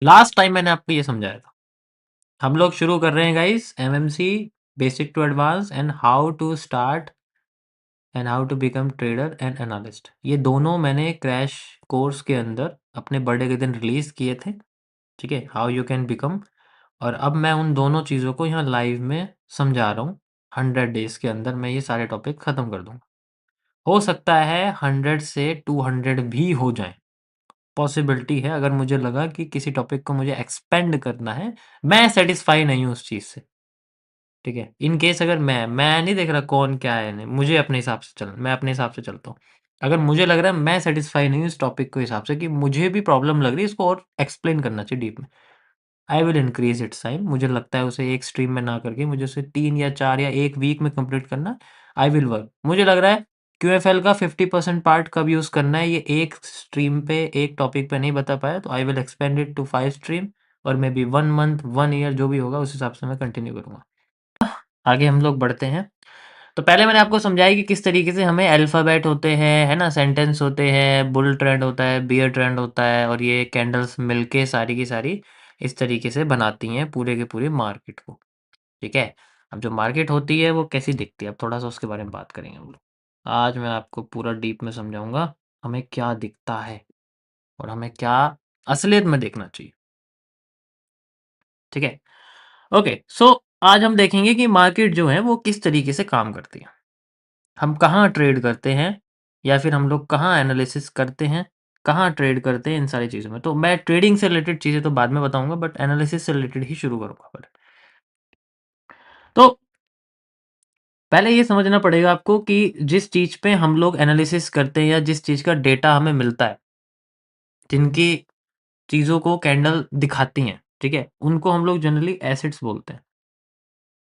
Last time मैंने आपको ये समझाया था। हम लोग शुरू कर रहे हैं guys, MMC basic to advance and how to start and how to become trader and analyst. ये दोनों मैंने क्रैश कोर्स के अंदर अपने बर्थडे के दिन रिलीज किए थे। ठीक है, हाउ यू कैन बिकम। और अब मैं उन दोनों चीज़ों को यहाँ लाइव में समझा रहा हूँ। 100 डेज के अंदर मैं ये सारे टॉपिक खत्म कर दूंगा। हो सकता है 100 से 200 भी हो जाएं। पॉसिबिलिटी है, अगर मुझे लगा कि किसी टॉपिक को मुझे एक्सपेंड करना है, मैं सेटिस्फाई नहीं हूँ उस चीज़ से। ठीक है, इन केस अगर मैं नहीं देख रहा कौन क्या है, नहीं मुझे अपने हिसाब से चल, मैं अपने हिसाब से चलता हूँ। अगर मुझे लग रहा है मैं सेटिस्फाई नहीं हूँ इस टॉपिक के हिसाब से कि मुझे भी प्रॉब्लम लग रही है, इसको और एक्सप्लेन करना चाहिए डीप में, I will increase its time. मुझे लगता है उसे एक स्ट्रीम में ना करके मुझे उसे 3 या 4 या एक वीक में कंप्लीट करना, आई विल वर्क। मुझे लग रहा है क्यूएफएल का 50% पार्ट कब यूज़ करना है, ये एक स्ट्रीम पे एक टॉपिक पे नहीं बता पाया, तो I will expand it to 5 stream, और मे बी 1 मंथ 1 ईयर जो भी होगा उस हिसाब से मैं कंटिन्यू करूँगा। आगे हम लोग बढ़ते हैं। तो पहले मैंने आपको समझाया कि किस तरीके से हमें अल्फ़ाबेट होते हैं, है ना? सेंटेंस होते हैं, बुल ट्रेंड होता है, बियर ट्रेंड होता है, और ये कैंडल्स मिलके सारी की सारी इस तरीके से बनाती हैं पूरे के पूरे मार्केट को। ठीक है? अब जो मार्केट होती है वो कैसी दिखती है? अब थोड़ा-सा उसके बारे में बात करेंगे हम लोग। आज मैं आपको पूरा डीप में समझाऊँगा, हमें क्या दिखता है और हमें क्या असलियत में देखना चाहिए। ठीक है? ओके, सो आज हम देखेंगे कि मार्केट जो है वो किस तरीके से काम करती है। हम कहाँ ट्रेड करते हैं, या फिर हम लोग कहाँ एनालिसिस करते हैं, कहाँ ट्रेड करते हैं, इन सारी चीज़ों में। तो मैं ट्रेडिंग से रिलेटेड चीज़ें तो बाद में बताऊँगा, बट एनालिसिस से रिलेटेड ही शुरू करूँगा पहले। तो पहले ये समझना पड़ेगा आपको कि जिस चीज़ पे हम लोग एनालिसिस करते हैं या जिस चीज़ का डेटा हमें मिलता है, जिनकी चीज़ों को कैंडल दिखाती हैं, ठीक है? उनको हम लोग जनरली एसेट्स बोलते हैं।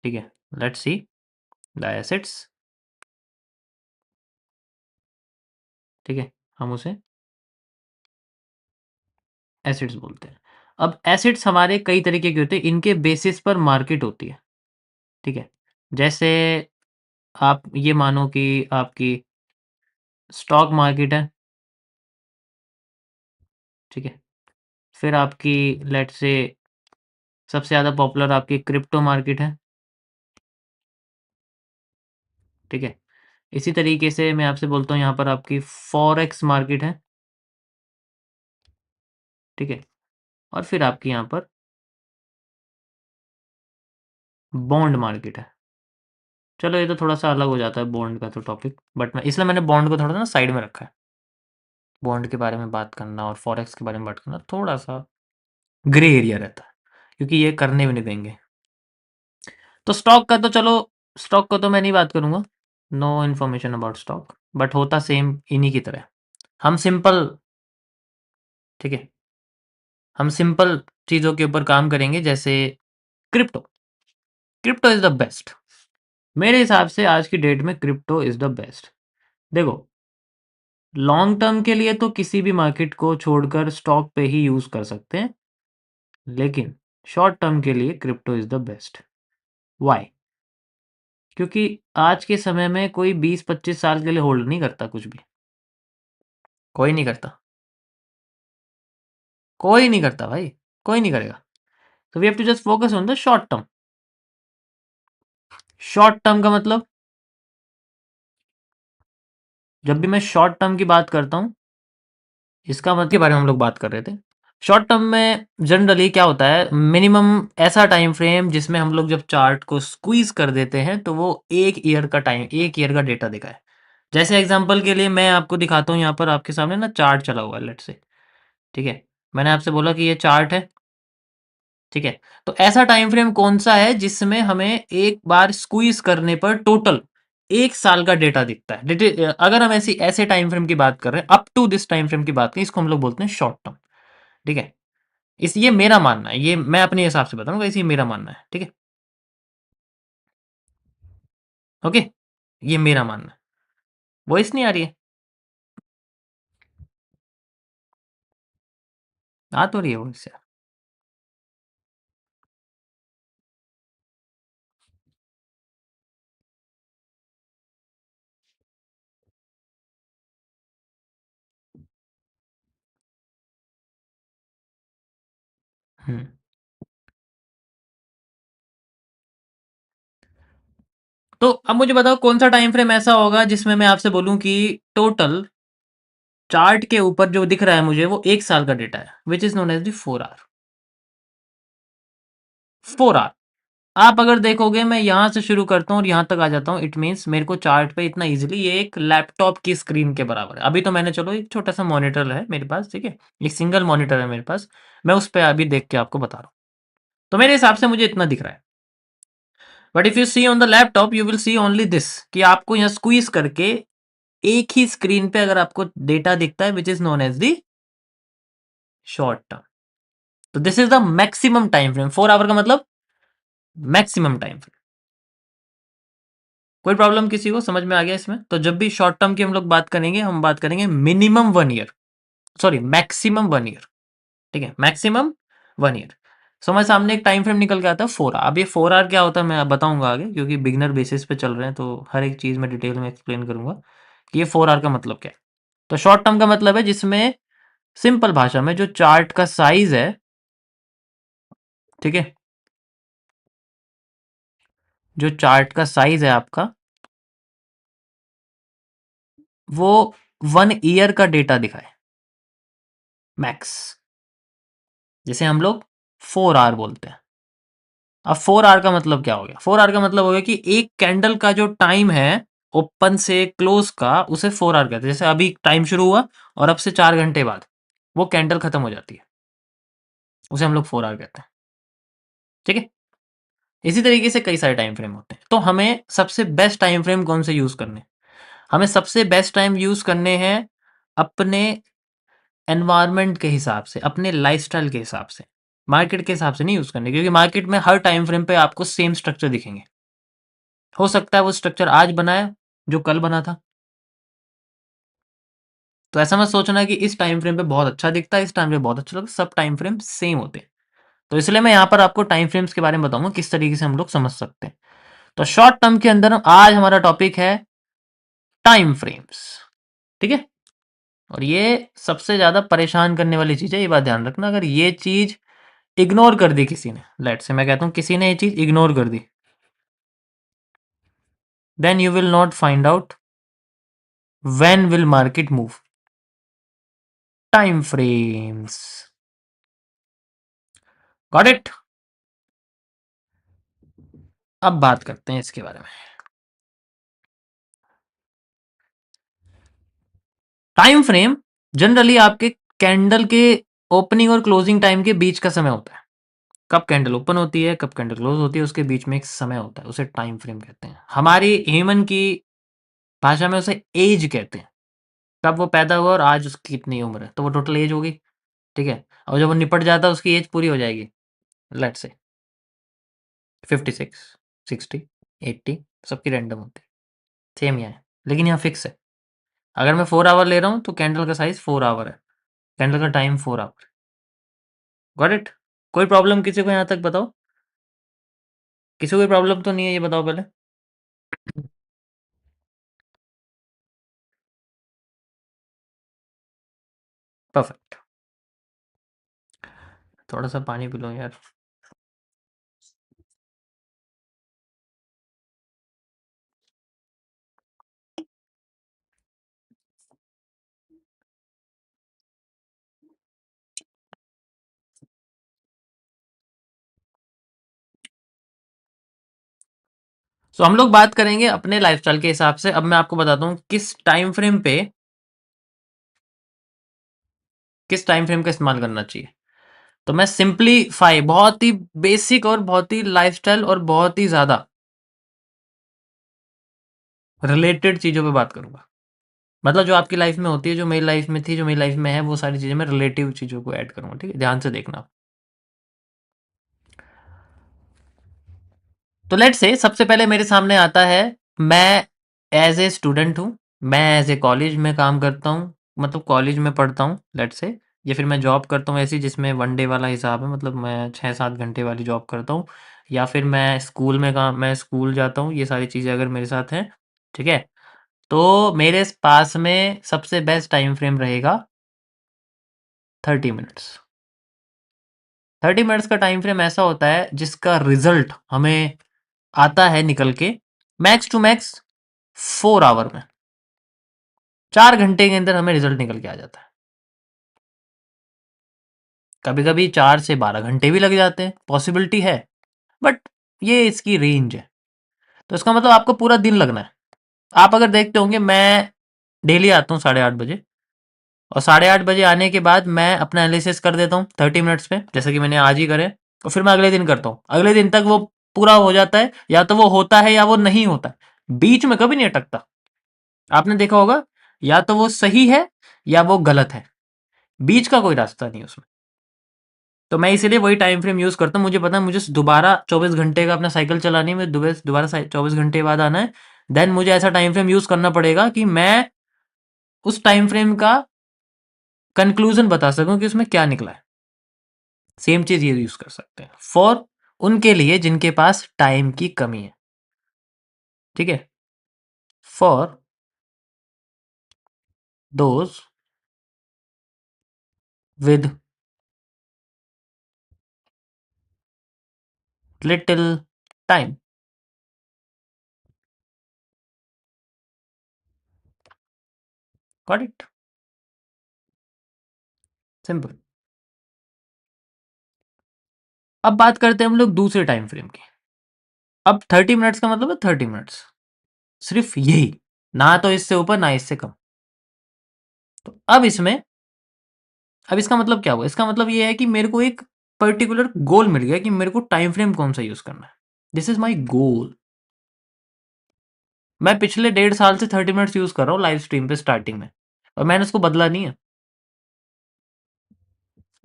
ठीक है? Let's see the assets. ठीक है? हम उसे एसेट्स बोलते हैं। अब एसेट्स हमारे कई तरीके के होते हैं, इनके बेसिस पर मार्केट होती है। ठीक है? जैसे आप ये मानो कि आपकी स्टॉक मार्केट है, ठीक है? फिर आपकी लेट्स से सबसे ज़्यादा पॉपुलर आपकी क्रिप्टो मार्केट है, ठीक है? इसी तरीके से मैं आपसे बोलता हूँ यहाँ पर आपकी फॉरेक्स मार्केट है, ठीक है? और फिर आपकी यहाँ पर बॉन्ड मार्केट है। चलो ये तो थोड़ा-सा अलग हो जाता है बॉन्ड का तो टॉपिक, बट मैं इसलिए मैंने बॉन्ड को थोड़ा-सा ना साइड में रखा है। बॉन्ड के बारे में बात करना और फॉरेक्स के बारे में बात करना थोड़ा-सा ग्रे एरिया रहता है, क्योंकि ये करने भी नहीं देंगे। तो स्टॉक का तो चलो, स्टॉक का तो मैं नहीं बात करूँगा, no information about stock, but होता सेम इन्हीं की तरह है। हम सिंपल, ठीक है, हम सिंपल चीज़ों के ऊपर काम करेंगे, जैसे crypto. Crypto is the best. मेरे हिसाब से आज की डेट में क्रिप्टो इज़ द बेस्ट। देखो, लॉन्ग टर्म के लिए तो किसी भी मार्केट को छोड़कर स्टॉक पे ही यूज़ कर सकते हैं, लेकिन शॉर्ट टर्म के लिए crypto is the best. Why? क्योंकि आज के समय में कोई 20-25 साल के लिए होल्ड नहीं करता कुछ भी। कोई नहीं करता। कोई नहीं करता भाई, कोई नहीं करेगा। तो we have to just focus on the short term. Short term का मतलब, जब भी मैं शॉर्ट टर्म की बात करता हूँ, इसका मतलब के बारे में हम लोग बात कर रहे थे। शॉर्ट टर्म में जनरली क्या होता है, मिनिमम ऐसा टाइम फ्रेम जिसमें हम लोग जब चार्ट को स्क्वीज कर देते हैं तो वो 1 ईयर का टाइम, 1 ईयर का डेटा दिखाए। जैसे एग्जांपल के लिए मैं आपको दिखाता हूँ, यहाँ पर आपके सामने ना चार्ट चला हुआ है, लेट्स से, ठीक है? मैंने आपसे बोला कि ये चार्ट है, ठीक है? तो ऐसा टाइम फ्रेम कौन सा है जिसमें हमें एक बार स्क्वीज करने पर टोटल 1 साल का डेटा दिखता है? अगर हम ऐसी ऐसे टाइम फ्रेम की बात कर रहे हैं, up to this time frame की बात करें, इसको हम लोग बोलते हैं शॉर्ट टर्म। ठीक है? इस ये मेरा मानना है, ये मैं अपने हिसाब से बताऊंगा, इसी मेरा मानना है, ठीक है? ओके, ये मेरा मानना है। वॉइस नहीं आ रही है? आ तो रही है वॉइस यार। हम्म। तो अब मुझे बताओ कौन सा टाइम फ्रेम ऐसा होगा जिसमें मैं आपसे बोलूं कि टोटल चार्ट के ऊपर जो दिख रहा है मुझे वो 1 साल का डेटा है, which is known as the 4 hour. 4 hour. आप अगर देखोगे मैं यहाँ से शुरू करता हूँ और यहाँ तक आ जाता हूँ, इट मीन्स मेरे को चार्ट पे इतना इजीली ये एक लैपटॉप की स्क्रीन के बराबर है। अभी तो मैंने चलो एक छोटा सा मॉनिटर है मेरे पास, ठीक है, एक सिंगल मॉनिटर है मेरे पास, मैं उस पर अभी देख के आपको बता रहा हूँ। तो मेरे हिसाब से मुझे इतना दिख रहा है। But if you see on the laptop you will see only this, कि आपको यहाँ स्क्वीज करके एक ही स्क्रीन पे अगर आपको डेटा दिखता है which is known as the short term. तो this is the maximum time frame. 4 hour का मतलब मैक्सिमम टाइम फ्रेम। कोई प्रॉब्लम किसी को समझ में आ गया इसमें? तो जब भी शॉर्ट टर्म की हम लोग बात करेंगे, हम बात करेंगे minimum 1 year, sorry maximum 1 year, ठीक है, मैक्सिमम 1 ईयर। सो हमारे सामने एक टाइम फ्रेम निकल के आता है 4 आवर। अब ये 4 आवर क्या होता है मैं बताऊंगा आगे, क्योंकि बिगनर बेसिस पे चल रहे हैं तो हर एक चीज में डिटेल में एक्सप्लेन करूंगा कि ये 4 आवर का मतलब क्या है। तो शॉर्ट टर्म का मतलब है जिसमें सिंपल भाषा में जो चार्ट का साइज है, ठीक है, जो चार्ट का साइज है आपका वो 1 ईयर का डेटा दिखाए मैक्स, जिसे हम लोग 4 आवर बोलते हैं। अब 4 आवर का मतलब क्या हो गया? 4 आवर का मतलब हो गया कि एक कैंडल का जो टाइम है ओपन से क्लोज का, उसे 4 आवर कहते हैं। जैसे अभी टाइम शुरू हुआ और अब से 4 घंटे बाद वो कैंडल खत्म हो जाती है, उसे हम लोग 4 आवर कहते हैं, ठीक है। इसी तरीके से कई सारे टाइम फ्रेम होते हैं। तो हमें सबसे बेस्ट टाइम फ्रेम कौन से यूज करने? हमें सबसे बेस्ट टाइम यूज करने हैं अपने एनवायरनमेंट के हिसाब से, अपने लाइफस्टाइल के हिसाब से, मार्केट के हिसाब से नहीं यूज करने, क्योंकि मार्केट में हर टाइम फ्रेम पे आपको सेम स्ट्रक्चर दिखेंगे। हो सकता है वो स्ट्रक्चर आज बनाया जो कल बना था। तो ऐसा मत सोचना कि इस टाइम फ्रेम पे बहुत अच्छा दिखता है, इस टाइम पे बहुत अच्छा लगता है, सब टाइम फ्रेम सेम होते हैं। तो इसलिए मैं यहाँ पर आपको टाइम फ्रेम्स के बारे में बताऊंगा किस तरीके से हम लोग समझ सकते हैं। तो शॉर्ट टर्म के अंदर आज हमारा टॉपिक है टाइम फ्रेम्स, ठीक है। और ये सबसे ज्यादा परेशान करने वाली चीज है, ये बात ध्यान रखना। अगर ये चीज इग्नोर कर दी किसी ने, लेट से मैं कहता हूं किसी ने ये चीज इग्नोर कर दी, then you will not find out when will market move. Time frames, got it. अब बात करते हैं इसके बारे में। टाइम फ्रेम जनरली आपके कैंडल के ओपनिंग और क्लोजिंग टाइम के बीच का समय होता है। कब कैंडल ओपन होती है, कब कैंडल क्लोज होती है, उसके बीच में एक समय होता है, उसे टाइम फ्रेम कहते हैं। हमारी ह्यूमन की भाषा में उसे एज कहते हैं। कब वो पैदा हुआ और आज उसकी कितनी उम्र है, तो वो टोटल एज होगी, ठीक है। और जब वो निपट जाता है उसकी एज पूरी हो जाएगी, लेट्स से 56, 60, 80, सबकी रैंडम होती है, सेम यहाँ है, लेकिन यहाँ फिक्स है। अगर मैं 4 आवर ले रहा हूँ तो कैंडल का साइज 4 आवर है, कैंडल का टाइम 4 आवर। Got it. कोई प्रॉब्लम किसी को यहाँ तक बताओ? किसी को कोई प्रॉब्लम तो नहीं है, ये बताओ पहले। परफेक्ट। थोड़ा सा पानी पी लो यार। सो हम लोग बात करेंगे अपने लाइफस्टाइल के हिसाब से। अब मैं आपको बताता हूँ किस टाइम फ्रेम का इस्तेमाल करना चाहिए। तो मैं सिंपलीफाई, बहुत ही बेसिक और बहुत ही लाइफस्टाइल और बहुत ही ज्यादा रिलेटेड चीजों पे बात करूंगा। मतलब जो आपकी लाइफ में होती है, जो मेरी लाइफ में थी, जो मेरी लाइफ में है, वो सारी चीजें मैं रिलेटिव चीजों को ऐड करूंगा, ठीक है, ध्यान से देखना। तो लेट से सबसे पहले मेरे सामने आता है, मैं एज ए स्टूडेंट हूँ, मैं एज ए कॉलेज में काम करता हूँ, मतलब कॉलेज में पढ़ता हूँ लेट से, या फिर मैं जॉब करता हूँ ऐसी जिसमें 1 डे वाला हिसाब है, मतलब मैं 6-7 घंटे वाली जॉब करता हूँ, या फिर मैं स्कूल जाता हूँ, ये सारी चीज़ें अगर मेरे साथ हैं, ठीक है। तो मेरे पास में सबसे बेस्ट टाइम फ्रेम रहेगा 30 मिनट्स। 30 मिनट्स का टाइम फ्रेम ऐसा होता है जिसका रिजल्ट हमें आता है निकल के मैक्स टू मैक्स 4 आवर में। 4 घंटे के अंदर हमें रिजल्ट निकल के आ जाता है। कभी कभी 4 से 12 घंटे भी लग जाते हैं, पॉसिबिलिटी है, बट ये इसकी रेंज है। तो इसका मतलब आपको पूरा दिन लगना है। आप अगर देखते होंगे मैं डेली आता हूँ 8:30 बजे, और 8:30 बजे आने के बाद मैं अपना एनालिसिस कर देता हूँ 30 मिनट्स पे, जैसे कि मैंने आज ही करे, और फिर मैं अगले दिन करता हूँ। अगले दिन तक वो पूरा हो जाता है, या तो वो होता है या वो नहीं होता है, बीच में कभी नहीं अटकता। आपने देखा होगा, या तो वो सही है या वो गलत है, बीच का कोई रास्ता नहीं उसमें। तो मैं इसीलिए वही टाइम फ्रेम यूज करता हूँ। मुझे पता है मुझे दोबारा 24 घंटे का अपना साइकिल चलानी है, मुझे दोबारा 24 घंटे बाद आना है, देन मुझे ऐसा टाइम फ्रेम यूज करना पड़ेगा कि मैं उस टाइम फ्रेम का कंक्लूजन बता सकूं कि उसमें क्या निकला है। सेम चीज ये यूज कर सकते हैं फॉर उनके लिए जिनके पास टाइम की कमी है। ठीक है, for those with little time. Got it? Simple. अब बात करते हैं हम लोग दूसरे टाइम फ्रेम की। अब 30 मिनट्स का मतलब है 30 मिनट्स, सिर्फ यही, ना तो इससे ऊपर ना इससे कम। तो अब इसका मतलब क्या हुआ? इसका मतलब ये है कि मेरे को एक पर्टिकुलर गोल मिल गया कि मेरे को टाइम फ्रेम कौन सा यूज करना है। दिस इज माई गोल। मैं पिछले 1.5 साल से 30 मिनट्स यूज कर रहा हूँ लाइव स्ट्रीम पे स्टार्टिंग में, और मैंने उसको बदला नहीं है।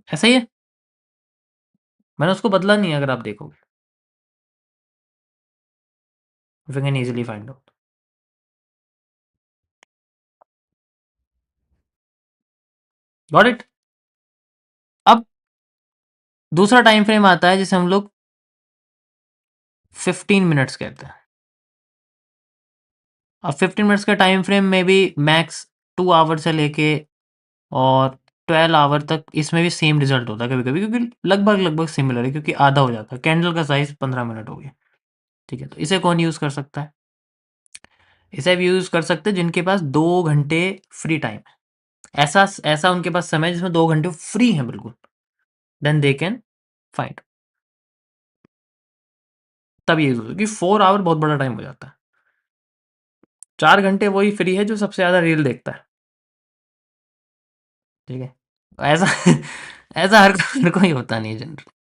ऐसा ही है, मैंने उसको बदला नहीं है, अगर आप देखोगे। You can easily find out. Got it? अब दूसरा टाइम फ्रेम आता है जिसे हम लोग 15 मिनट्स कहते हैं। अब 15 मिनट्स का टाइम फ्रेम में भी मैक्स 2 आवर से लेके और 12 आवर तक इसमें भी सेम रिजल्ट होता है कभी कभी, क्योंकि लगभग लगभग सिमिलर है, क्योंकि आधा हो जाता है। कैंडल का साइज 15 मिनट हो गया। ठीक है, तो इसे कौन यूज कर सकता है? इसे भी यूज कर सकते हैं जिनके पास 2 घंटे फ्री टाइम है। ऐसा ऐसा उनके पास समय है जिसमें 2 घंटे फ्री है बिल्कुल, देन दे कैन फाइंड। तब ये यूज होता है कि 4 आवर बहुत बड़ा टाइम हो जाता है। 4 घंटे वही फ्री है जो सबसे ज्यादा रील देखता है। ठीक है, ऐसा ऐसा हर कोई होता नहीं है जनरल।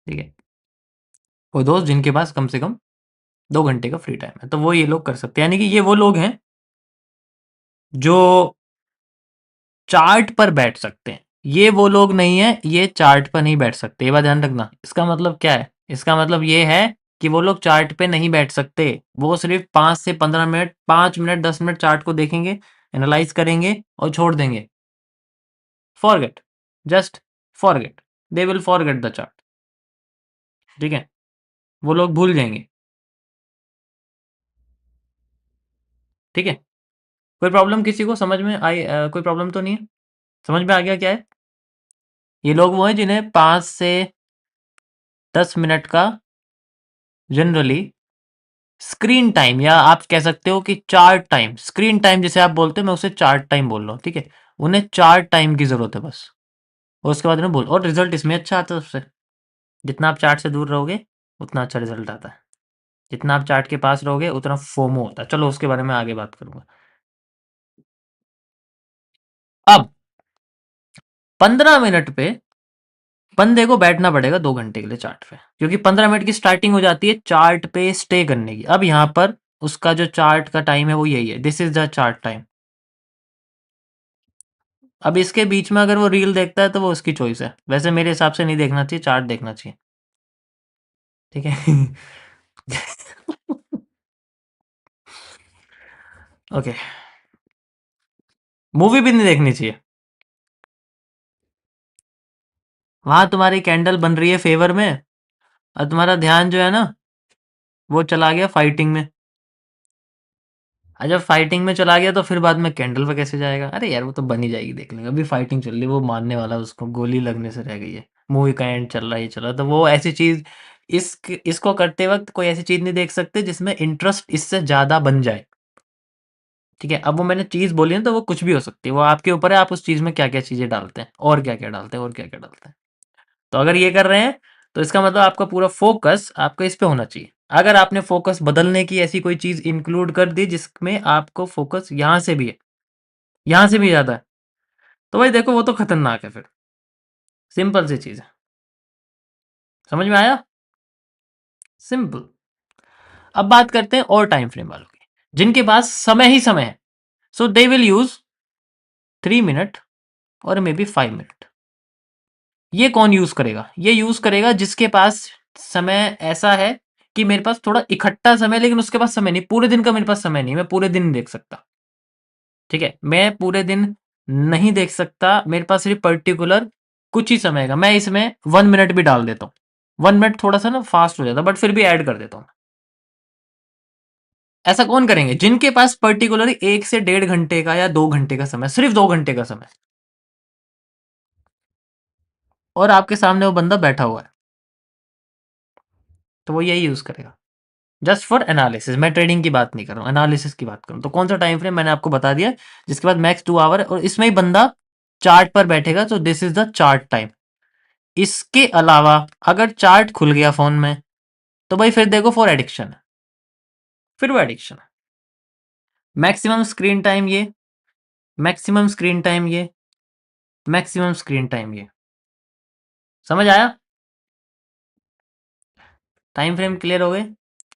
ठीक है, वो दोस्त जिनके पास कम से कम 2 घंटे का फ्री टाइम है, तो वो ये लोग कर सकते हैं। यानी कि ये वो लोग हैं जो चार्ट पर बैठ सकते हैं। ये वो लोग नहीं है, ये चार्ट पर नहीं बैठ सकते। ये बात ध्यान रखना। इसका मतलब क्या है? इसका मतलब ये है कि वो लोग चार्ट पे नहीं बैठ सकते। वो सिर्फ 5 से 15 मिनट, 5 मिनट 10 मिनट चार्ट को देखेंगे, एनालाइज करेंगे और छोड़ देंगे। Forget, just forget, they will forget the chart. ठीक है, वो लोग भूल जाएंगे। ठीक है, कोई प्रॉब्लम किसी को समझ में आई? कोई प्रॉब्लम तो नहीं है? समझ में आ गया क्या है? ये लोग वो हैं जिन्हें 5 से 10 मिनट का जनरली स्क्रीन टाइम, या आप कह सकते हो कि चार्ट टाइम, स्क्रीन टाइम जिसे आप बोलते हो, मैं उसे चार्ट टाइम बोल रहा हूँ। ठीक है, उन्हें चार्ट टाइम की जरूरत है बस, और उसके बाद उन्हें बोल, और रिजल्ट इसमें अच्छा आता है सबसे। जितना आप चार्ट से दूर रहोगे उतना अच्छा रिजल्ट आता है, जितना आप चार्ट के पास रहोगे उतना फोमो होता है। चलो उसके बारे में आगे बात करूंगा। अब 15 मिनट पे बंदे को बैठना पड़ेगा 2 घंटे के लिए चार्ट पे, क्योंकि 15 मिनट की स्टार्टिंग हो जाती है चार्ट पे स्टे करने की। अब यहाँ पर उसका जो चार्ट का टाइम है वो यही है, this is the chart time. अब इसके बीच में अगर वो रील देखता है तो वो उसकी चॉइस है, वैसे मेरे हिसाब से नहीं देखना चाहिए, चार्ट देखना चाहिए। ठीक है। ओके, मूवी भी नहीं देखनी चाहिए। वहां तुम्हारी कैंडल बन रही है फेवर में, और तुम्हारा ध्यान जो है ना वो चला गया फाइटिंग में। और जब फाइटिंग में चला गया तो फिर बाद में कैंडल पे कैसे जाएगा? अरे यार वो तो बन ही जाएगी, देख लेंगे। अभी फाइटिंग चल रही है, वो मारने वाला, उसको गोली लगने से रह गई है। मूवी का एंड चल रहा है, ये चल रहा है, तो वो ऐसी चीज़ इसको करते वक़्त कोई ऐसी चीज़ नहीं देख सकते जिसमें इंटरेस्ट इससे ज़्यादा बन जाए, ठीक है? अब वो मैंने चीज़ बोली है तो वो कुछ भी हो सकती है, वो आपके ऊपर है आप उस चीज़ में क्या-क्या चीज़ें डालते हैं और क्या-क्या डालते हैं और क्या-क्या डालते हैं। तो अगर ये कर रहे हैं, तो इसका मतलब आपका पूरा फ़ोकस आपका इस पे होना चाहिए। अगर आपने फ़ोकस बदलने की ऐसी कोई चीज़ इंक्लूड कर दी जिसमें आपको फ़ोकस यहाँ से भी है, यहाँ से भी ज़्यादा है, तो भाई देखो वो तो खतरनाक है फिर। सिंपल सी चीज़ है। समझ में आया? सिंपल। अब बात करते हैं और टाइम फ्रेम वालों की, जिनके पास समय ही समय है। सो दे विल यूज़ 3 मिनट और मे बी 5 मिनट। ये कौन यूज़ करेगा? ये यूज़ करेगा जिसके पास समय ऐसा है कि मेरे पास थोड़ा इकट्ठा समय है, लेकिन उसके पास समय नहीं, पूरे दिन का मेरे पास समय नहीं, मैं पूरे दिन नहीं देख सकता। ठीक है? मैं पूरे दिन नहीं देख सकता, मेरे पास सिर्फ़ पर्टिकुलर कुछ ही समय का, मैं इसमें 1 मिनट भी डाल देता हूँ। 1 मिनट थोड़ा-सा ना फ़ास्ट हो जाता है, बट फिर भी ऐड कर देता हूँ। ऐसा कौन करेंगे? जिनके पास पर्टिकुलरली 1 से डेढ़ घंटे का या 2 घंटे का समय, सिर्फ़ 2 घंटे का समय और आपके सामने वो बंदा बैठा हुआ है, तो वो यही यूज़ करेगा। जस्ट फॉर एनालिसिस, मैं ट्रेडिंग की बात नहीं कर रहा हूँ, एनालिसिस की बात कर रहा हूँ। तो कौन सा टाइम फ्रेम मैंने आपको बता दिया, जिसके बाद मैक्स 2 आवर है और इसमें ही बंदा चार्ट पर बैठेगा, तो this is the chart time. इसके अलावा अगर चार्ट खुल गया फ़ोन में, तो भाई फिर देखो फॉर एडिक्शन है, फिर वो एडिक्शन है। मैक्सिमम स्क्रीन टाइम ये, मैक्सिमम स्क्रीन टाइम ये, मैक्सिमम स्क्रीन टाइम ये। समझ आया? टाइम फ्रेम क्लियर हो गए?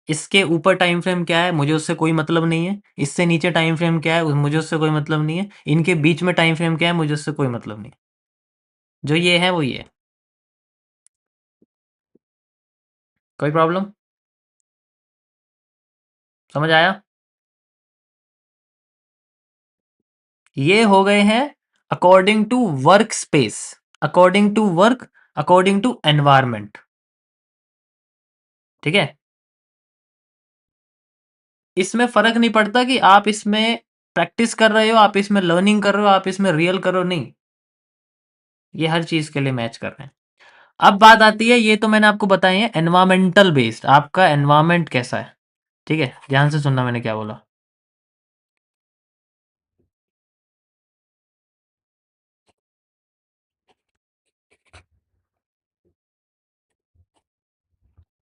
इसके ऊपर टाइम फ्रेम क्या है मुझे उससे कोई मतलब नहीं है, इससे नीचे टाइम फ्रेम क्या है मुझे उससे कोई मतलब नहीं है, इनके बीच में टाइम फ्रेम क्या है मुझे उससे कोई मतलब नहीं है। जो ये है वो ये है। कोई प्रॉब्लम? समझ आया? ये हो गए हैं according to work space, according to work, according to environment. ठीक है? इसमें फर्क नहीं पड़ता कि आप इसमें प्रैक्टिस कर रहे हो, आप इसमें लर्निंग कर रहे हो, आप इसमें रियल कर रहे हो, नहीं, ये हर चीज के लिए मैच कर रहे हैं। अब बात आती है, ये तो मैंने आपको बताई है एनवायरमेंटल बेस्ड, आपका एनवायरमेंट कैसा है। ठीक है, ध्यान से सुनना मैंने क्या बोला।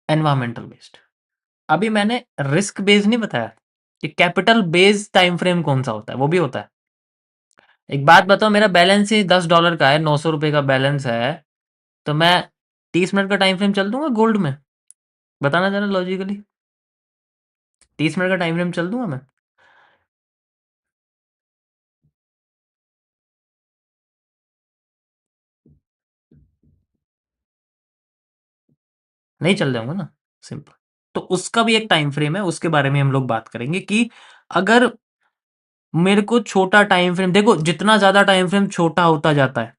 Environmental based. अभी मैंने रिस्क बेस्ड नहीं बताया कि कैपिटल बेस्ड टाइम फ्रेम कौन सा होता है, वो भी होता है। एक बात बताओ, मेरा बैलेंस ही $10 का है, 900 रुपए का बैलेंस है, तो मैं 30 मिनट का टाइम फ्रेम चल दूंगा गोल्ड में? बताना जरा लॉजिकली, 30 मिनट का टाइम फ्रेम चल दूंगा मैं? नहीं चल जाऊंगा ना, सिंपल। तो उसका भी एक टाइम फ्रेम है, उसके बारे में हम लोग बात करेंगे कि अगर मेरे को छोटा टाइम फ्रेम, देखो जितना ज्यादा टाइम फ्रेम छोटा होता जाता है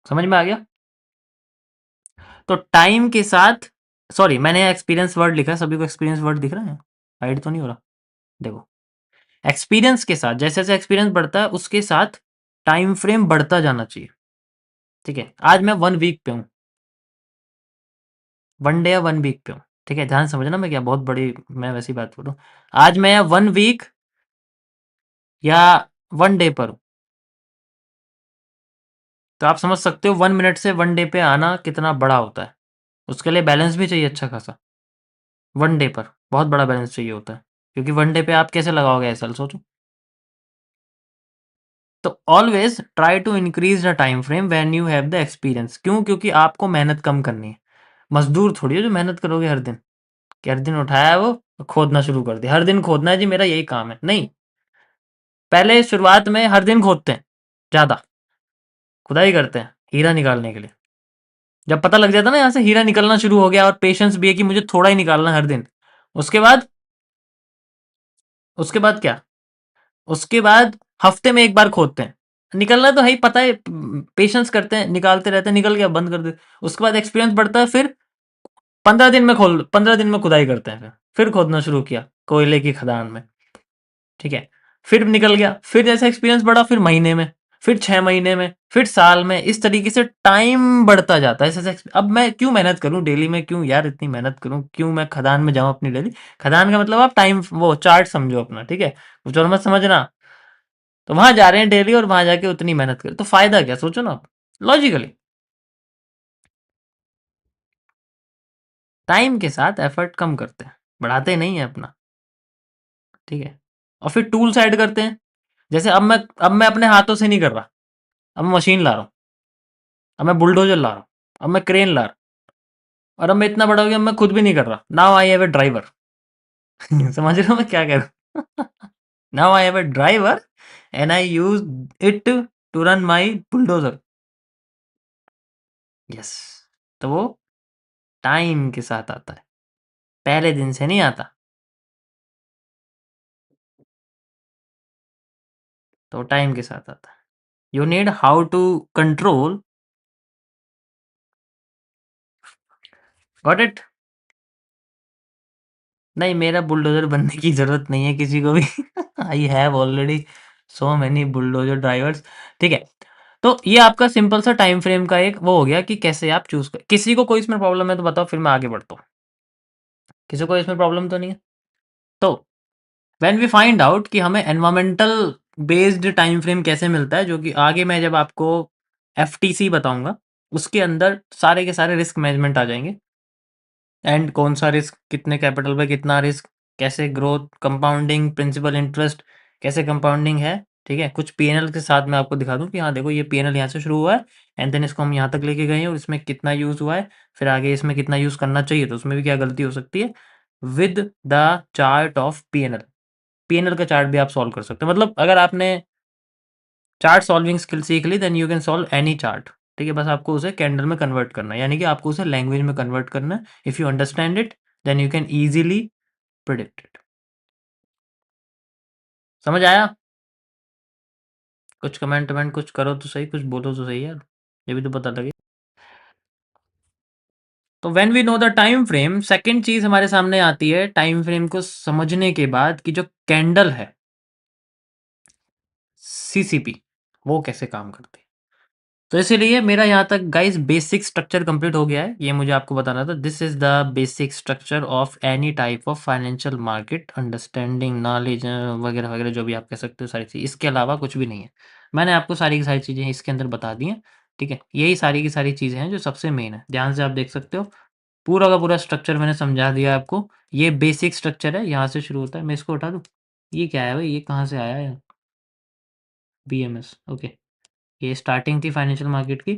समझ में आ गया? तो टाइम के साथ, सॉरी मैंने एक्सपीरियंस वर्ड लिखा है, सभी को एक्सपीरियंस वर्ड दिख रहा है, हाइड तो नहीं हो रहा? देखो, एक्सपीरियंस के साथ जैसे जैसे एक्सपीरियंस बढ़ता है उसके साथ टाइम फ्रेम बढ़ता जाना चाहिए। ठीक है, आज मैं 1 वीक पे हूँ, 1 डे या 1 वीक पे हूँ। ठीक है, ध्यान से समझना, मैं क्या बहुत बड़ी मैं वैसी बात करूँ, आज मैं या 1 वीक या 1 डे पर हूँ, तो आप समझ सकते हो 1 मिनट से 1 डे पे आना कितना बड़ा होता है। उसके लिए बैलेंस भी चाहिए अच्छा खासा, 1 डे पर बहुत बड़ा बैलेंस चाहिए होता है, क्योंकि 1 डे पे आप कैसे लगाओगे ऐसा सोचो। तो always try to increase the time frame when you have the experience. क्यों? क्योंकि आपको मेहनत कम करनी है, मजदूर थोड़ी हो जो मेहनत करोगे हर दिन, कि हर दिन उठाया वो खोदना शुरू कर दिया, हर दिन खोदना है जी मेरा यही काम है, नहीं। पहले शुरुआत में हर दिन खोदते हैं ज्यादा, खुदाई करते हैं हीरा निकालने के लिए। जब पता लग जाता है ना यहाँ से हीरा निकलना शुरू हो गया और पेशेंस भी है कि मुझे थोड़ा ही निकालना है हर दिन, उसके बाद उसके बाद क्या? उसके बाद हफ्ते में एक बार खोदते हैं। निकलना तो है ही, पता है, पेशेंस करते हैं, निकालते रहते हैं, निकल गया बंद कर दे। उसके बाद एक्सपीरियंस बढ़ता है, फिर 15 दिन में खुदाई करते हैं, फिर खोदना शुरू किया कोयले की खदान में। ठीक है, फिर निकल गया, फिर जैसा एक्सपीरियंस बढ़ा, फिर महीने में, फिर 6 महीने में, फिर साल में, इस तरीके से टाइम बढ़ता जाता है। अब मैं क्यों मेहनत करूं डेली में, क्यों यार इतनी मेहनत करूं, क्यों मैं खदान में जाऊं अपनी डेली? खदान का मतलब आप टाइम वो चार्ट समझो अपना, ठीक है, कुछ और मत समझना। तो वहां जा रहे हैं डेली और वहां जाके उतनी मेहनत करें तो फायदा क्या, सोचो ना आप लॉजिकली। टाइम के साथ एफर्ट कम करते हैं, बढ़ाते नहीं है अपना। ठीक है, और फिर टूल्स ऐड करते हैं। जैसे अब मैं अपने हाथों से नहीं कर रहा, अब मैं मशीन ला रहा हूँ, अब मैं बुलडोजर ला रहा हूँ, अब मैं क्रेन ला रहा हूँ, और अब मैं इतना बड़ा हो गया, अब मैं खुद भी नहीं कर रहा। Now I have a driver. समझ रहे हो मैं क्या कह रहा हूँ? Now I have a driver and I use it to run my bulldozer. Yes, तो वो टाइम के साथ आता है, पहले दिन से नहीं आता। तो टाइम के साथ आता है। You need how to control. Got it? नहीं, मेरा बुलडोजर बनने की जरूरत नहीं है किसी को भी। I have already so many bulldozer drivers. ठीक है, तो ये आपका सिंपल सा टाइम फ्रेम का एक वो हो गया कि कैसे आप चूज कर। किसी को कोई इसमें प्रॉब्लम है तो बताओ, फिर मैं आगे बढ़ता हूँ। किसी को इसमें प्रॉब्लम तो नहीं है? तो व्हेन वी फाइंड आउट कि हमें एनवायरमेंटल बेस्ड टाइम फ्रेम कैसे मिलता है, जो कि आगे मैं जब आपको एफटीसी बताऊंगा, उसके अंदर सारे के सारे रिस्क मैनेजमेंट आ जाएंगे। एंड कौन सा रिस्क, कितने कैपिटल पे कितना रिस्क, कैसे ग्रोथ, कंपाउंडिंग, प्रिंसिपल इंटरेस्ट, कैसे कंपाउंडिंग है। ठीक है, कुछ पीएनएल के साथ मैं आपको दिखा दूं कि हाँ देखो ये पीएनएल यहाँ से शुरू हुआ है, एंड देन इसको हम यहाँ तक लेके गए हैं और इसमें कितना यूज हुआ है, फिर आगे इसमें कितना यूज करना चाहिए, तो उसमें भी क्या गलती हो सकती है, with the chart of PNL. PNL का चार्ट भी आप सॉल्व कर सकते हो। मतलब अगर आपने चार्ट सॉल्विंग स्किल सीख ली, then you can solve any chart. ठीक है, बस आपको उसे कैंडल में कन्वर्ट करना है, यानी कि आपको उसे लैंग्वेज में कन्वर्ट करना है। If you understand it, then you can easily predict it. समझ आया? कुछ कमेंट वमेंट कुछ करो तो सही, कुछ बोलो तो सही यार, ये भी तो पता लगे। तो when we know the time frame, second चीज हमारे सामने आती है टाइम फ्रेम को समझने के बाद कि जो कैंडल है, सीसीपी, वो कैसे काम करती है। तो इसीलिए मेरा यहाँ तक गाइस बेसिक स्ट्रक्चर कंप्लीट हो गया है। ये मुझे आपको बताना था, this is the basic structure of any type of financial market understanding, knowledge वगैरह वगैरह, जो भी आप कह सकते हो सारी चीज़। इसके अलावा कुछ भी नहीं है। मैंने आपको सारी की सारी चीज़ें इसके अंदर बता दी हैं। ठीक है, यही सारी की सारी चीज़ें हैं जो सबसे मेन है। ध्यान से आप देख सकते हो, पूरा का पूरा स्ट्रक्चर मैंने समझा दिया आपको। ये बेसिक स्ट्रक्चर है, यहाँ से शुरू होता है। मैं इसको उठा दूँ? ये क्या है भाई, ये कहाँ से आया है? BMS, okay. ये स्टार्टिंग थी फाइनेंशियल मार्केट की।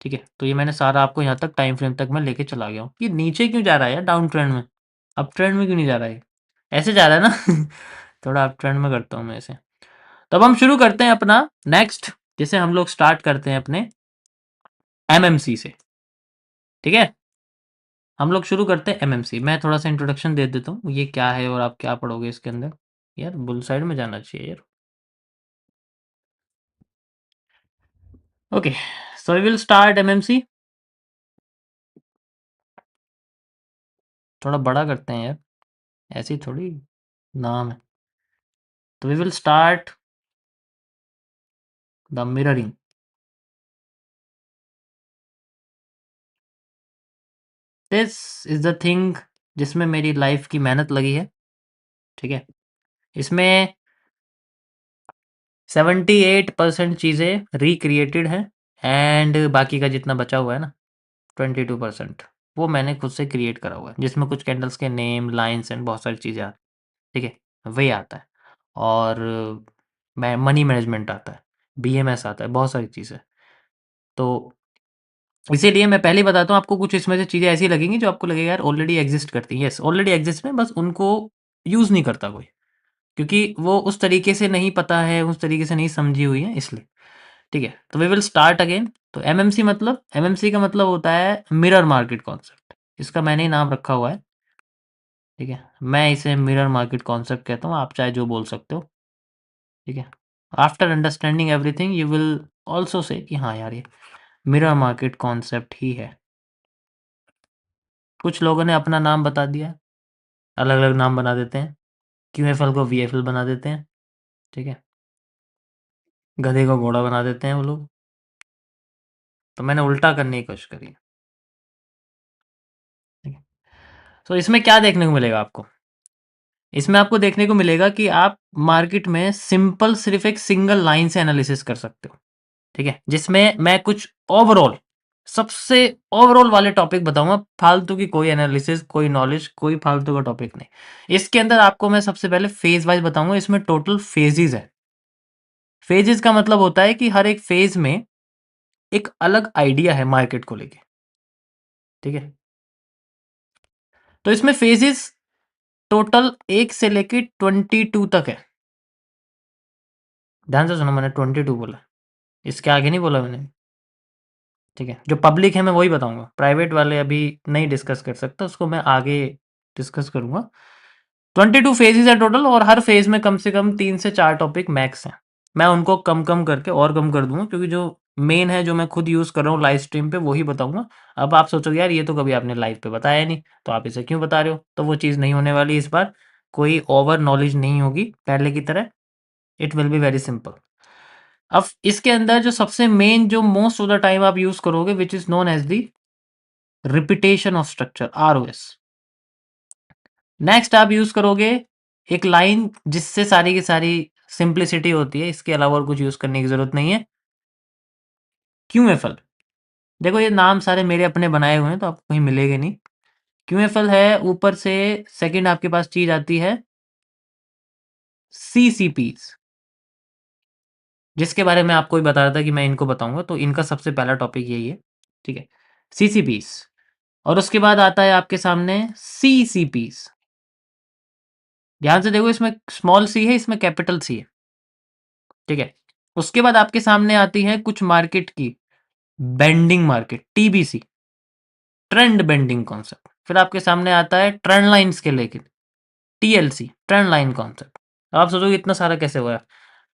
ठीक है, तो ये मैंने सारा आपको यहाँ तक टाइम फ्रेम तक मैं लेके चला गया हूँ। ये नीचे क्यों जा रहा है यार, डाउन ट्रेंड में? अप ट्रेंड में क्यों नहीं जा रहा है? ऐसे जा रहा है ना। थोड़ा अप ट्रेंड में करता हूँ मैं इसे। तो अब हम शुरू करते हैं अपना नेक्स्ट, जिसे हम लोग स्टार्ट करते हैं अपने एमएमसी से। ठीक है, हम लोग शुरू करते हैं एमएमसी। मैं थोड़ा सा इंट्रोडक्शन दे देता हूँ, ये क्या है और आप क्या पढ़ोगे इसके अंदर। यार बुल साइड में जाना चाहिए यार। Okay, so we will start MMC. थोड़ा बड़ा करते हैं यार, ऐसी थोड़ी नाम है। तो we will start the mirroring. This is the thing जिसमें मेरी लाइफ की मेहनत लगी है। ठीक है, इसमें 78% चीज़ें रिक्रिएटेड हैं, एंड बाकी का जितना बचा हुआ है ना, 22%, वो मैंने खुद से क्रिएट करा हुआ है, जिसमें कुछ कैंडल्स के नेम, लाइन्स एंड बहुत सारी चीज़ें आती हैं। ठीक है, वही आता है। और मैं मनी मैनेजमेंट आता है, बीएमएस आता है, बहुत सारी चीज़ें। तो इसीलिए मैं पहले ही बताता हूँ आपको, कुछ इसमें से चीज़ें ऐसी लगेंगी जो आपको लगेगा यार ऑलरेडी एग्जिस्ट करती हैं। यस, ऑलरेडी एग्जिस्ट में, बस उनको यूज़ नहीं करता कोई, क्योंकि वो उस तरीके से नहीं पता है, उस तरीके से नहीं समझी हुई है, इसलिए। ठीक है, तो वी विल स्टार्ट अगेन। तो एमएमसी का मतलब होता है मिरर मार्केट कॉन्सेप्ट। इसका मैंने ही नाम रखा हुआ है, ठीक है। मैं इसे मिरर मार्केट कॉन्सेप्ट कहता हूँ, आप चाहे जो बोल सकते हो, ठीक है। After understanding everything you will also say कि हाँ यार, ये मिरर मार्केट कॉन्सेप्ट ही है। कुछ लोगों ने अपना नाम बता दिया, अलग अलग नाम बना देते हैं। क्यूएफएल को वीएफएल बना देते हैं, ठीक है। गधे को घोड़ा बना देते हैं वो लोग। तो मैंने उल्टा करने की कोशिश करी, ठीक है। तो इसमें क्या देखने को मिलेगा आपको? इसमें आपको देखने को मिलेगा कि आप मार्केट में सिंपल सिर्फ एक सिंगल लाइन से एनालिसिस कर सकते हो, ठीक है। जिसमें मैं कुछ ओवरऑल, सबसे ओवरऑल वाले टॉपिक बताऊंगा, फालतू की कोई एनालिसिस, कोई नॉलेज, कोई फालतू का टॉपिक नहीं। इसके अंदर आपको मैं सबसे पहले फेज वाइज बताऊंगा। इसमें टोटल फेजेस है। फेजेस का मतलब होता है कि हर एक फेज में एक अलग आइडिया है मार्केट को लेके, ठीक है। तो इसमें फेजेस टोटल 1 से लेके 22 तक है। ध्यान से सुनो, मैंने 22 बोला, इसके आगे नहीं बोला मैंने, ठीक है। जो पब्लिक है मैं वही बताऊंगा, प्राइवेट वाले अभी नहीं डिस्कस कर सकता, उसको मैं आगे डिस्कस करूंगा। 22 फेजेस है टोटल, और हर फेज में कम से कम 3 से 4 टॉपिक मैक्स हैं। मैं उनको कम कम करके और कम कर दूंगा, क्योंकि जो मेन है, जो मैं खुद यूज कर रहा हूँ लाइव स्ट्रीम पे, वही बताऊंगा। अब आप सोचोगे यार ये तो कभी आपने लाइव पे बताया नहीं, तो आप इसे क्यों बता रहे हो? तो वो चीज़ नहीं होने वाली इस बार। कोई ओवर नॉलेज नहीं होगी पहले की तरह। It will be very simple. अब इसके अंदर जो सबसे मेन, जो मोस्ट ऑफ द टाइम आप यूज करोगे, which is known as the repetition of structure, ROS. Next आप यूज करोगे एक लाइन जिससे सारी की सारी सिंप्लिसिटी होती है, इसके अलावा और कुछ यूज करने की जरूरत नहीं है, क्यूएफएल। देखो ये नाम सारे मेरे अपने बनाए हुए हैं, तो आपको कहीं मिलेंगे नहीं। क्यूएफएल है, ऊपर से सेकंड आपके पास चीज आती है सीसीपीज, जिसके बारे में आपको ही बता रहा था कि मैं इनको बताऊंगा, तो इनका सबसे पहला टॉपिक यही है, ठीक है, सीसीपीज। और उसके बाद आता है आपके सामने सीसीपीज। ध्यान से देखो, इसमें स्मॉल सी है, इसमें कैपिटल सी है, ठीक है। उसके बाद आपके सामने आती है कुछ मार्केट की bending market, TBC, trend bending concept. फिर आपके सामने आता है ट्रेंड लाइंस के लेके टीएलसी, ट्रेंड लाइन कॉन्सेप्ट। आप सोचोगे इतना सारा कैसे हुआ?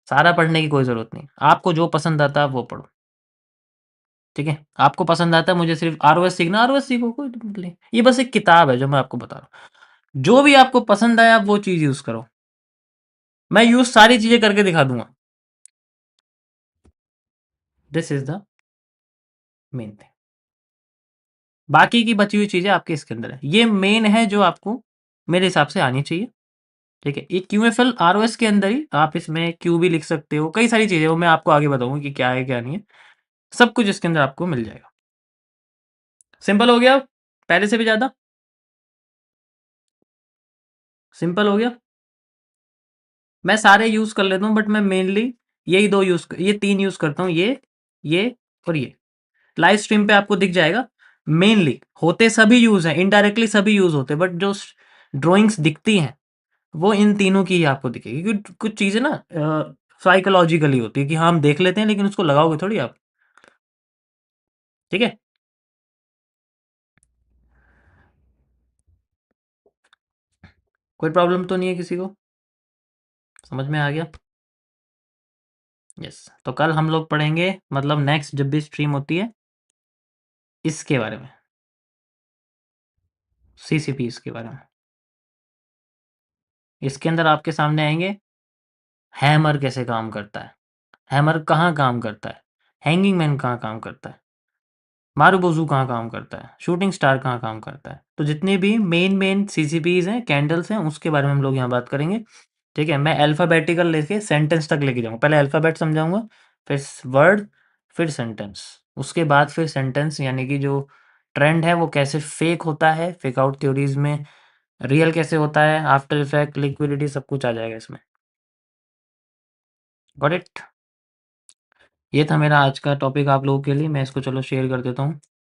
सारा पढ़ने की कोई जरूरत नहीं, आपको जो पसंद आता है वो पढ़ो, ठीक है। आपको पसंद आता है मुझे सिर्फ आरओएस सीखना, आरओएस सीखो, कोई दिक्कत नहीं। ये बस एक किताब है जो मैं आपको बता रहा हूँ। जो भी आपको पसंद आए आप वो चीज यूज करो। मैं यूज सारी चीजें करके दिखा दूंगा। This is the main thing. बाकी की बची हुई चीजें आपके इसके अंदर है। ये मेन है जो आपको मेरे हिसाब से आनी चाहिए, ठीक है। ये क्यूएफएल आरओएस के अंदर ही आप इसमें क्यू भी लिख सकते हो, कई सारी चीजें, वो मैं आपको आगे बताऊंगा कि क्या है क्या नहीं है। सब कुछ इसके अंदर आपको मिल जाएगा। सिंपल हो गया पहले से भी ज्यादा? सिंपल हो गया। मैं सारे यूज कर लेता हूँ, बट मैं मेनली यही ये 3 यूज करता हूँ, ये और ये। लाइव स्ट्रीम पे आपको दिख जाएगा। मेनली होते सभी यूज हैं, इनडायरेक्टली सभी यूज होते हैं, बट जो ड्राइंग्स दिखती हैं वो इन तीनों की ही आपको दिखेगी। क्योंकि कुछ चीजें ना साइकोलॉजिकली होती है कि हाँ हम देख लेते हैं, लेकिन उसको लगाओगे थोड़ी आप, ठीक है। कोई प्रॉब्लम तो नहीं है किसी को? समझ में आ गया? यस। तो कल हम लोग पढ़ेंगे, मतलब नेक्स्ट जब भी स्ट्रीम होती है, इसके बारे में, सीसीपीस के बारे में। इसके अंदर आपके सामने आएंगे हैमर कैसे काम करता है, हैमर कहाँ काम करता है, हैंगिंग मैन कहाँ काम करता है, मारूबोजू कहाँ काम करता है, शूटिंग स्टार कहाँ काम करता है। तो जितने भी मेन मेन सीसीपीज हैं, कैंडल्स हैं, उसके बारे में हम लोग यहाँ बात करेंगे, ठीक है। मैं अल्फ़ाबेटिकल लेके सेंटेंस तक लेके जाऊँगा। पहले अल्फ़ाबेट समझाऊँगा, फिर वर्ड, फिर सेंटेंस। उसके बाद फिर सेंटेंस, यानी कि जो ट्रेंड है वो कैसे फेक होता है, फेक आउट थ्योरीज़ में रियल कैसे होता है, आफ्टर इफेक्ट, लिक्विडिटी, सब कुछ आ जाएगा इसमें। Got it? ये था मेरा आज का टॉपिक आप लोगों के लिए। मैं इसको चलो शेयर कर देता हूँ।